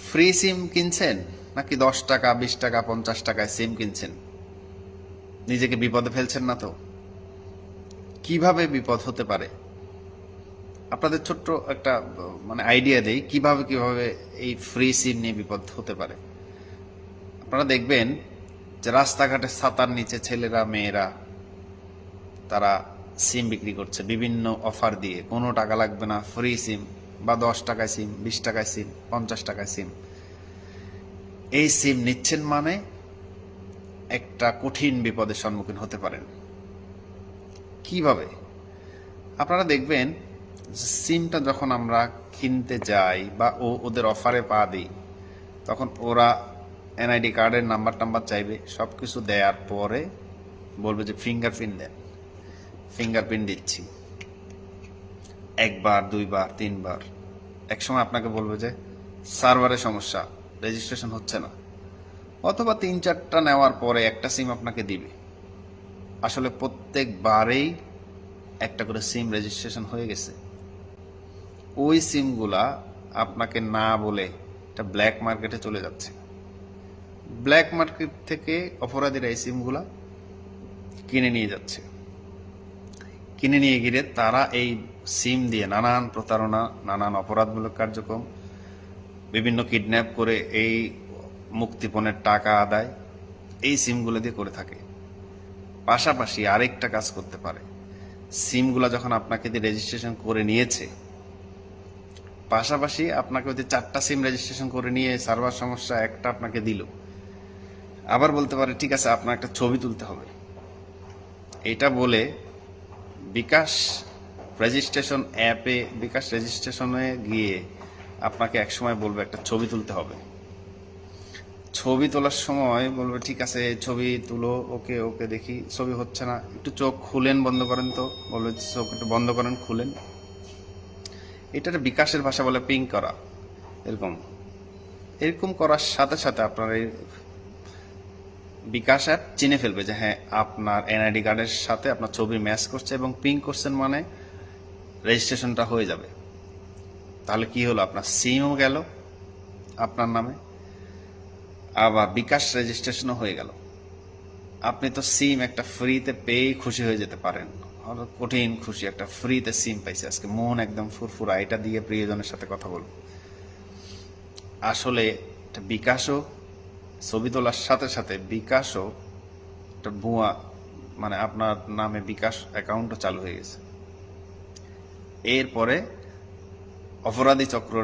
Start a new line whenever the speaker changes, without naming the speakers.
Free সিম কিনছেন নাকি 10 টাকা 20 টাকা 50 টাকায় সিম কিনছেন? নিজেকে বিপদে ফেলছেন না তো? কিভাবে বিপদ হতে পারে? আপনাদের ছোট্ট একটা মানে আইডিয়া দেই কিভাবে কিভাবে এই ফ্রি সিম নিয়ে বিপদ হতে পারে। আপনারা দেখবেন যে রাস্তাঘাটে ছাতার নিচে ছেলেরা মেয়েরা তারা সিম বিক্রি করছে বিভিন্ন অফার দিয়ে, কোনো টাকা লাগবে না, ফ্রি সিম, বা 10 টাকায় সিম, 20 টাকায় সিম, 50 টাকায় সিম। এই সিম নিচ্ছেন মানে একটা কঠিন বিপদের সম্মুখীন হতে পারেন। কিভাবে? আপনারা দেখবেন সিমটা যখন আমরা কিনতে যাই বা ওদের অফারে পা দিই, তখন ওরা এনআইডি কার্ডের নাম্বার টাম্বার চাইবে, সব কিছু দেওয়ার পরে বলবে যে ফিঙ্গারপ্রিন্ট দেন। ফিঙ্গারপ্রিন্ট দিচ্ছি, একবার দুইবার তিনবার, একসময় আপনাকে বলবে যে সার্ভারের সমস্যা, রেজিস্ট্রেশন হচ্ছে না, অথবা 3-4টা নেওয়ার পরে একটা সিম আপনাকে দিবে। আসলে প্রত্যেকবারেই একটা করে সিম রেজিস্ট্রেশন হয়ে গেছে। ওই সিমগুলা আপনাকে না বলে এটা ব্ল্যাক মার্কেটে চলে যাচ্ছে। ব্ল্যাক মার্কেট থেকে অপরাধীরা এই সিমগুলা কিনে নিয়ে যাচ্ছে। কিনে নিয়ে গিয়ে তারা এই সিম দিয়ে নানান প্রতারণা, নানান অপরাধমূলক কার্যক্রম, বিভিন্ন কিডন্যাপ করে এই মুক্তিপণের টাকা আদায় এই সিমগুলো দিয়ে করে থাকে। পাশাপাশি আরেকটা কাজ করতে পারে, সিমগুলা যখন আপনাকে দিয়ে রেজিস্ট্রেশন করে নিয়েছে, পাশাপাশি আপনাকে ওই 4টা সিম রেজিস্ট্রেশন করে নিয়ে সার্ভার সমস্যা একটা আপনাকে দিল, আবার বলতে পারে ঠিক আছে আপনার একটা ছবি তুলতে হবে। এটা বলে বিকাশ রেজিস্ট্রেশন অ্যাপে, বিকাশ রেজিস্ট্রেশনে গিয়ে আপনাকে একসময় বলবে একটা ছবি তুলতে হবে। ছবি তোলার সময় বলবে ঠিক আছে ছবি তুলো, ওকে ওকে দেখি ছবি হচ্ছে না, একটু চোখ খুলেন বন্ধ করেন, তো বলবে চোখ একটু বন্ধ করেন, খুলেন। এটার বিকাশের ভাষা বলে পিং করা। এরকম এরকম করার সাথে সাথে আপনার এই বিকাশ অ্যাপ চিনে ফেলবে যে হ্যাঁ আপনার এনআইডি কার্ডের সাথে আপনার ছবি ম্যাচ করছে এবং পিং করছেন, মানে রেজিস্ট্রেশনটা হয়ে যাবে। তাহলে কি হলো, আপনার সিমও গেল আপনার নামে, আবার বিকাশ রেজিস্ট্রেশনও হয়ে গেল। আপনি তো সিম একটা ফ্রিতে পেয়েই খুশি হয়ে যেতে পারেন, কঠিন খুশি, একটা ফ্রিতে সিম পাইছে, আজকে মন একদম ফুরফুরা, এটা দিয়ে প্রিয়জনের সাথে কথা বলবো। আসলে এটা বিকাশও, ছবি তোলার সাথে সাথে বিকাশও একটা ভুয়া, মানে আপনার নামে বিকাশ অ্যাকাউন্টও চালু হয়ে গেছে। এরপরে অপরাধী চক্ররা